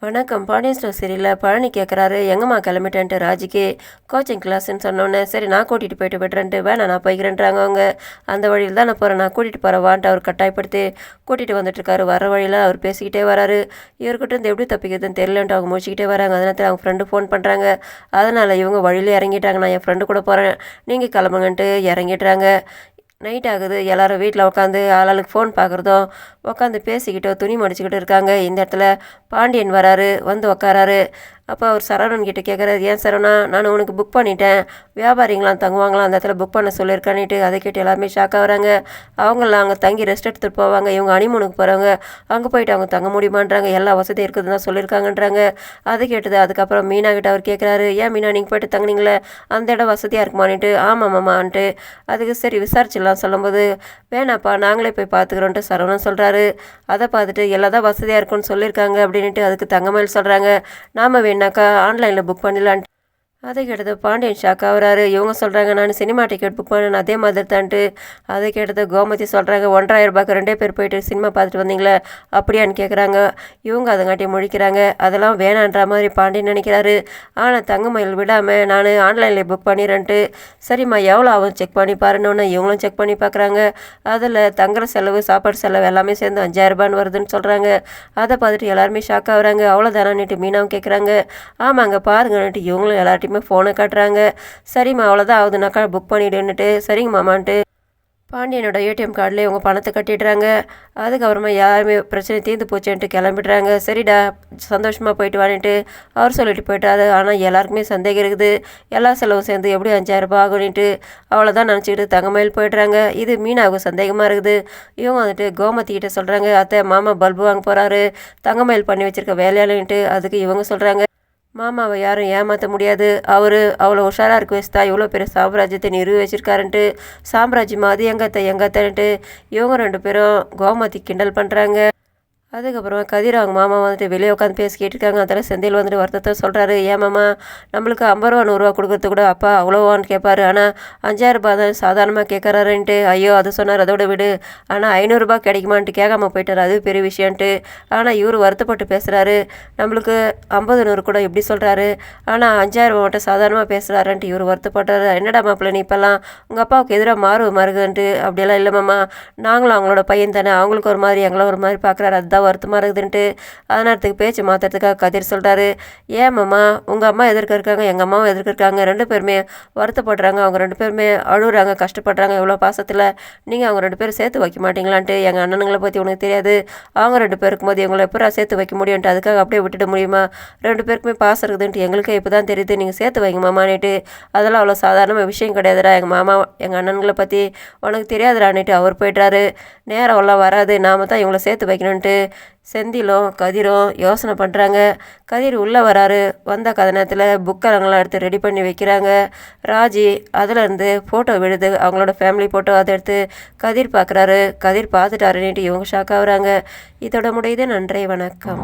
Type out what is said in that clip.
வணக்கம். பாண்டியன் ஸ்டோர் சீரியலில் பழனி கேட்குறாரு, எங்கம்மா கிளம்பிட்டேன்ட்டு ராஜிக்கு கோச்சிங் கிளாஸ்ன்னு சொன்னோன்னே, சரி நான் கூட்டிகிட்டு போயிட்டு விடுறேன்ட்டு, வேணாம் நான் போய்க்கிறேன்றாங்க அவங்க. அந்த வழியில் தான் நான் போகிறேன், நான் கூட்டிகிட்டு போகிறவான்ட்டு அவர் கட்டாயப்படுத்தி கூட்டிகிட்டு வந்துட்டுருக்காரு. வர வழியில் அவர் பேசிக்கிட்டே வராரு. இவர்கிட்ட இருந்து எப்படி தப்பிக்கிறதுன்னு தெரியலன்ட்டு அவங்க முடிச்சுக்கிட்டே வராங்க. அதனால் அவங்க ஃப்ரெண்டு ஃபோன் பண்ணுறாங்க. அதனால் இவங்க வழியில் இறங்கிட்டாங்க. நான் என் ஃப்ரெண்டு கூட போகிறேன், நீங்கள் கிளம்புங்கன்ட்டு இறங்கிட்டுறாங்க. நைட் ஆகுது. எல்லோரும் வீட்டில் உட்காந்து ஆளாளுக்கு ஃபோன் பார்க்குறதும் உட்காந்து பேசிக்கிட்டோ துணி மடிச்சுக்கிட்டு இருக்காங்க. இந்த இடத்துல பாண்டியன் வராரு, வந்து உக்காராரு. அப்போ அவர் சரவணன் கிட்டே கேட்குறாரு, ஏன் சரவணா, நான் உனக்கு புக் பண்ணிட்டேன், வியாபாரிங்களாம் தங்குவாங்களாம், அந்த இடத்துல புக் பண்ண சொல்லியிருக்கானிட்டு. அதை கேட்டு எல்லாருமே ஷாக்காக வராங்க. அவங்களாம் அங்கே தங்கி ரெஸ்ட் எடுத்துகிட்டு போவாங்க, இவங்க அனிமூனுக்கு போகிறாங்க, அங்கே போயிட்டு அவங்க தங்க முடியுமான்றாங்க, எல்லா வசதியும் இருக்குதுன்னு தான் சொல்லியிருக்காங்கன்றாங்க. அது கேட்டது. அதுக்கப்புறம் மீனா கிட்ட அவர் கேட்குறாரு, ஏன் மீனா நீங்கள் போய்ட்டு தங்குனீங்களே, அந்த இடம் வசதியாக இருக்குமான்ட்டு. ஆமாம்மான்ட்டு. அதுக்கு சரி விசாரிச்சிடலாம் சொல்லும்போது, வேணாப்பா நாங்களே போய் பார்த்துக்குறோன்ட்டு சரவணன் சொல்கிறாரு. அதை பார்த்துட்டு எல்லாம் தான் வசதியாக இருக்குன்னு சொல்லியிருக்காங்க அப்படின்ட்டு அதுக்கு தங்கமயில் சொல்கிறாங்க, நாம் வேணாக்கா ஆன்லைனில் புக் பண்ணிடலான்ட்டு. அதை கேட்டது பாண்டியன் ஷாக் ஆகுறாரு. இவங்க சொல்கிறாங்க, நான் சினிமா டிக்கெட் புக் பண்ணேன் அதே மாதிரி தான்ட்டு. அதை கேட்டது கோமதி சொல்கிறாங்க, 1,500 ரூபாய்க்கு 2 பேர் போயிட்டு சினிமா பார்த்துட்டு வந்தீங்களே அப்படியான்னு கேட்குறாங்க. இவங்க அதங்காட்டி முழிக்கிறாங்க. அதெல்லாம் வேணான்ற மாதிரி பாண்டியன் நினைக்கிறாரு. ஆனால் தங்கமயில் விடாமல் நான் ஆன்லைனில் புக் பண்ணிடுறேன்ட்டு. சரிம்மா எவ்வளோ ஆகும் செக் பண்ணி பாருன்னு இவங்களும் செக் பண்ணி பார்க்குறாங்க. அதில் தங்குற செலவு சாப்பாடு செலவு எல்லாமே சேர்ந்து 5,000 ரூபான்னு வருதுன்னு சொல்கிறாங்க. அதை பார்த்துட்டு எல்லாருமே ஷாக் ஆகுறாங்க. அவ்வளோதானான்ட்டு மீனாவும் கேட்குறாங்க. ஆமாங்க பாருங்கன்னுட்டு இவங்களும் எல்லார்ட்டையுமே ஃபோனை காட்டுறாங்க. சரிம்மா அவ்வளோதான் ஆகுதுனாக்கா புக் பண்ணிவிடுன்னுட்டு, சரிங்க மாமான்ட்டு பாண்டியனோட ஏடிஎம் கார்டில் இவங்க பணத்தை கட்டிடுறாங்க. அதுக்கப்புறமா யாருமே பிரச்சனை தீர்ந்து போச்சுன்ட்டு கிளம்பிடுறாங்க. சரிடா சந்தோஷமாக போயிட்டு வான்ட்டு அவர் சொல்லிட்டு போயிட்டாரு. ஆனால் எல்லாருக்குமே சந்தேகம் இருக்குது, எல்லா செலவும் சேர்ந்து எப்படி 5,000 ரூபாய் ஆகும்னுட்டு. அவ்வளோதான் நினச்சிக்கிட்டு தங்கமயில் போயிடுறாங்க. இது மீனாவுக்கு சந்தேகமாக இருக்குது. இவங்க வந்துட்டு கோமதிக்கிட்ட சொல்கிறாங்க, அத்தை மாமா பல்பு வாங்க போகிறாரு, தங்கமயில் பண்ணி வச்சுருக்க வேலையாளுன்ட்டு. அதுக்கு இவங்க சொல்கிறாங்க, மாமாவை யாரும் ஏமாற்ற முடியாது, அவர் அவ்வளோ உஷாராக இருக்க வச்சுதா இவ்வளோ பெரிய சாம்ராஜ்யத்தை நிறுவி வச்சுருக்காருன்ட்டு. சாம்ராஜ்யமாக அது எங்கத்தன்ட்டு இவங்க 2 பேரும் கோமதி கிண்டல் பண்ணுறாங்க. அதுக்கப்புறமா கதிர் அவங்க மாமா வந்துட்டு வெளியே உட்காந்து பேசிக்கிட்டு இருக்காங்க. அதில் செந்தில் வந்துட்டு வருத்தத்தை சொல்கிறாரு, ஏன் மாமா நம்மளுக்கு 50 ரூபா 100 ரூபா கொடுக்குறது கூட அப்பா அவ்வளோவான்னு கேட்பாரு, ஆனால் 5,000 ரூபாய் தான் சாதாரணமாக கேட்குறாருன்ட்டு. ஐயோ அது சொன்னார், அதோட விடு, ஆனால் 500 ரூபாய் கிடைக்குமான்ட்டு கேட்காம போயிட்டார், அது பெரிய விஷயன்ட்டு. ஆனால் இவர் வருத்தப்பட்டு பேசுகிறாரு, நம்மளுக்கு 50 100 கூட எப்படி சொல்கிறாரு, ஆனால் 5,000 ரூபா மட்டும் சாதாரணமாக பேசுகிறாருன்ட்டு இவர் வருத்தப்பட்டார். என்னடா மாப்பிள்ள நீ இப்போல்லாம் உங்கள் அப்பாவுக்கு எதிராக மாறுதுன்ட்டு. அப்படியெல்லாம் இல்லை மாமா, நாங்களும் அவங்களோட பையன் தானே, அவங்களுக்கு ஒரு மாதிரி எங்களை ஒரு மாதிரி பார்க்குறாரு, அதுதான் வருத்தமாக இருக்குதுன்ட்டு. அதனாலத்துக்கு பேச்சு மாற்றுறதுக்காக கதிர் சொல்கிறாரு, ஏன் மாமா உங்கள் அம்மா எதிர்க்க இருக்காங்க, எங்கள் அம்மாவும் எதிர்க்க இருக்காங்க, 2 பேருமே வருத்தப்படுறாங்க, அவங்க 2 பேருமே அழுகுறாங்க, கஷ்டப்படுறாங்க இவ்வளோ பாசத்தில், நீங்கள் அவங்க 2 பேரும் சேர்த்து வைக்க மாட்டீங்களான்ட்டு. எங்கள் அண்ணனுங்களை பற்றி உனக்கு தெரியாது, அவங்க 2 பேருக்கும் போது எங்களை எப்போ சேர்த்து வைக்க முடியும்ட்டு, அதுக்காக அப்படியே விட்டுட முடியுமா, 2 பேருக்குமே பாசம் இருக்குதுன்ட்டு எங்களுக்கே இப்போ தான் தெரியுது, நீங்கள் சேர்த்து வைங்க மாமான்னுட்டு. அதெல்லாம் அவ்வளோ சாதாரண விஷயம் கிடையாதுடா, எங்கள் மாமா எங்கள் அண்ணன்களை பற்றி உனக்கு தெரியாதுடான்னுட்டு அவர் போய்ட்றாரு. நேரம் எல்லாம் வராது, நாம் தான் இவங்கள சேர்த்து வைக்கணுன்ட்டு செந்திலும் கதிரும் யோசனை பண்ணுறாங்க. கதிர் உள்ளே வராரு. வந்த கதை நேரத்தில் புக்கெல்லாம் எடுத்து ரெடி பண்ணி வைக்கிறாங்க. ராஜி அதிலேருந்து ஃபோட்டோ விழுது, அவங்களோட ஃபேமிலி ஃபோட்டோ, அதை எடுத்து கதிர் பார்க்குறாரு. கதிர் பார்த்துட்டாருன்னுட்டு இவங்க ஷாக் ஆகுறாங்க. இதோட முடியுது. நன்றி, வணக்கம்.